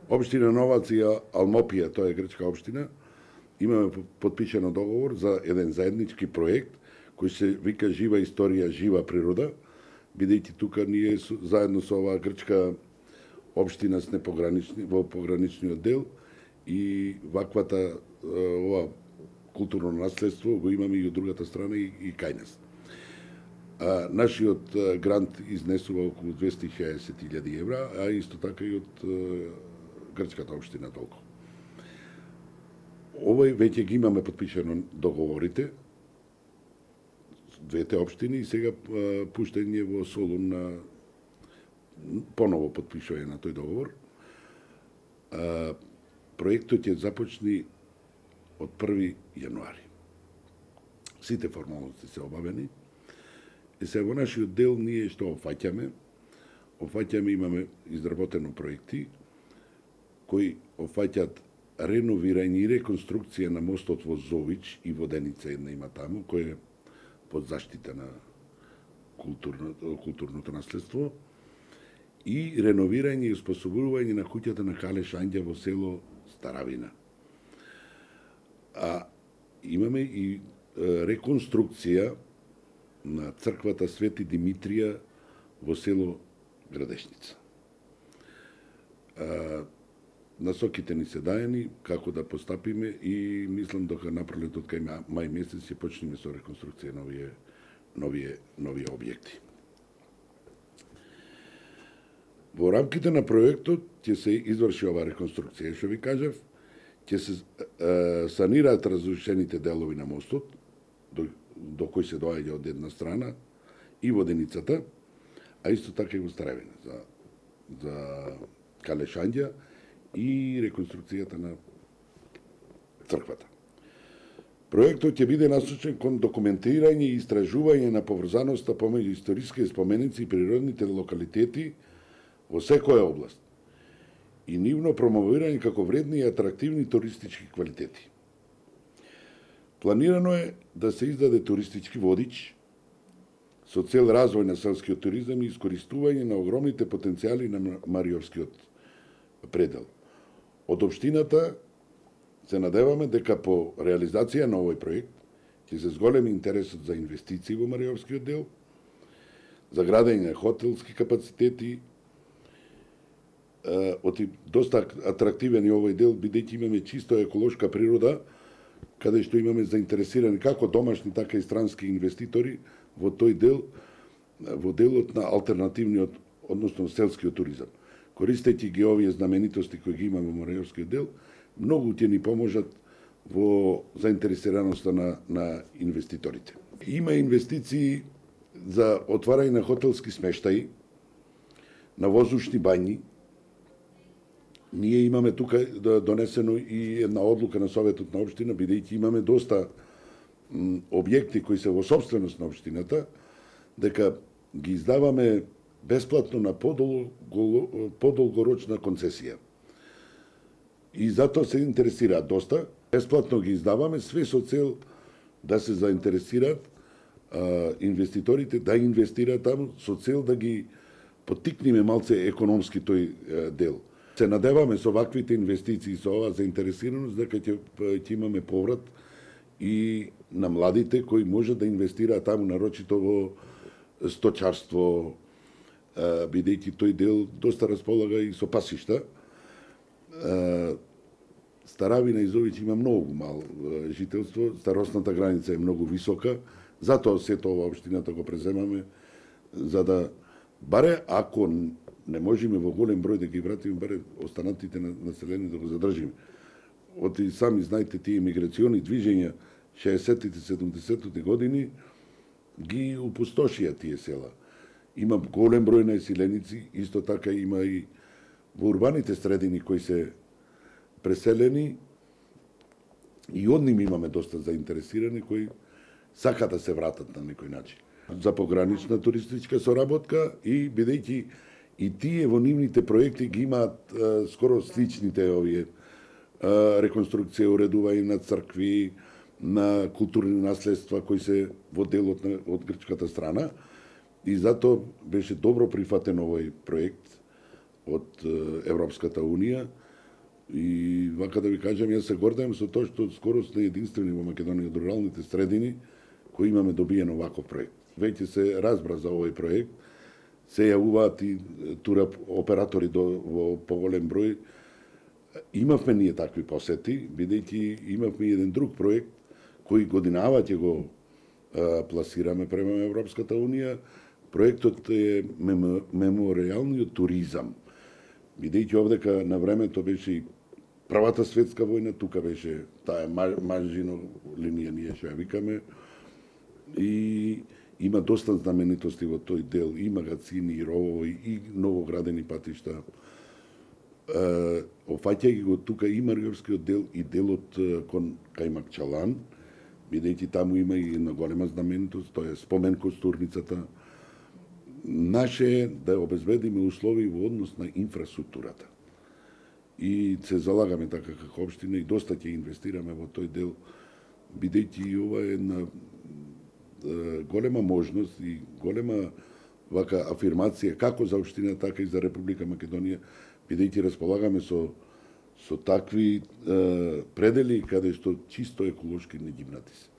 Општина Новац и Алмопија, тоа е грчка општина, имаме подпишано договор за еден заеднички проект кој се вика Жива историја, жива природа, бидејќи тука ние заедно со оваа грчка општина сме во пограничниот дел и ваквата ова културно наследство го имаме и од другата страна и кај нас. Нашиот грант изнесува околу 260.000 евра, а исто така и од грчката општина толку. Овој веќе ги имаме подпишано договорите, двете општини, и сега пуштање во Солун на поново подпишување на тој договор. Проектот ќе започне од 1 јануари. Сите формалности се обавени. И се во нашиот дел ние што офаќаме, имаме изработено проекти кои офаќаат реновирање и реконструкција на мостот во Зович и Воденица една има таму, кој е под заштита на културното наследство, и реновирање и успособување на куќата на Кале Шања во село Старавина. А имаме и реконструкција на црквата Свети Димитрија во село Градешница. Насоките ни се даени како да постапиме и мислам дека на пролетот кај мај месец ќе почнеме со реконструкција на нови објекти. Во рамките на проектот ќе се изврши оваа реконструкција, што ви кажав, ќе се санираат разрушените делови на мостот, до кој се доаѓа од една страна, и Воденицата, а исто така и во Старавина, за Кале Шања и реконструкцијата на црквата. Проектот ќе биде насочен кон документирање и истражување на поврзаноста помеѓу историски споменици и природните локалитети во секоја област и нивно промовирање како вредни и атрактивни туристички квалитети. Планирано е да се издаде туристички водич со цел развој на селскиот туризам и искористување на огромните потенцијали на Мариовскиот предел. Од општината се надеваме дека по реализација на овој проект ќе се зголеми интересот за инвестиции во Мариовскиот дел, за градење на хотелски капацитети, доста атрактивен е овој дел, бидејќи имаме чисто еколошка природа, каде што имаме заинтересирани како домашни, така и странски инвеститори во тој дел, во делот на алтернативниот, односно селскиот туризам. Користејќи ги овие знаменитости кои ги имаме во Мариовскиот дел, многу ќе ни поможат во заинтересираноста на инвеститорите. Има инвестиции за отварање на хотелски смештаи, на воздушни бањи. Ние имаме тука донесено и една одлука на Советот на општина, бидејќи имаме доста објекти кои се во собственост на општината, дека ги издаваме бесплатно на подолгорочна концесија. И затоа се интересираат доста. Бесплатно ги издаваме, све со цел да се заинтересираат инвеститорите, да инвестираат таму, со цел да ги поттикнеме малце економски тој дел. Се надеваме со ваквите инвестиции, со оваа заинтересираност, дека ќе имаме поврат и на младите кои можат да инвестираат таму, нарочито во сточарство, бидејќи тој дел доста располага и со пасишта. Старавина и Зович има многу мал жителство, старосната граница е многу висока, затоа сето ова општината го преземаме, за да баре ако не можеме во голем број да ги вратиме, баре останатите населени да го задржиме. И сами знаете тие миграциони движења 60-тите, 70-тите години ги опустошија тие села. Има голем број населеници, исто така има и во урбаните средини кои се преселени, и од нив имаме доста заинтересирани кои сакаат да се вратат на некој начин. За погранична туристичка соработка и бидејќи и тие во нивните проекти ги имаат скоро сличните овие реконструкција, уредување на цркви, на културни наследства кои се во делот од грчката страна, и затоа беше добро прифатен овој проект од Европската Унија, И вака да ви кажам, јас се гордеам со тоа што скоро сме единствени во Македонија од руралните средини кои имаме добиен оваков проект. Веќе се разбра за овој проект, се јавуваат и тура оператори во поголем број. Имавме ние такви посети, бидејќи имавме еден друг проект кој годинава ќе го пласираме према Европската Унија. Проектот е меморијалниот туризам. Бидејќи овдека на времето беше и Првата светска војна, тука беше таа Мажино линија, ние што ја викаме, и има доста знаменитости во тој дел, и магацини, и ровови, и новоградени патишта. Офаќајќи го тука и Маргиорскиот дел и делот кон Кајмакчалан, бидејќи таму има и една голема знаменитост, тоа е спомен костурницата. Наше е да обезбедиме услови во однос на инфраструктурата. И се залагаме така како општина и доста ќе инвестираме во тој дел, бидејќи ова е една голема можност и голема вака афирмација како за општина, така и за Република Македонија, бидејќи располагаме со такви предели каде што чисто еколошки не гимнати се.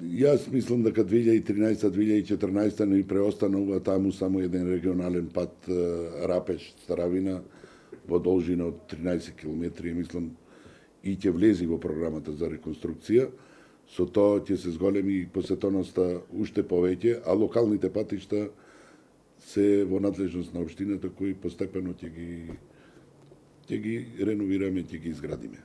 Јас мислам дека 2013-2014 ни преостанува таму само еден регионален пат Рапеш-Старавина во должина од 13 километри, мислам, и ќе влези во програмата за реконструкција. Со тоа ќе се зголеми посетоноста уште повеќе, а локалните патишта се во надлежност на општината кои постепено ќе ги реновираме, ќе ги изградиме.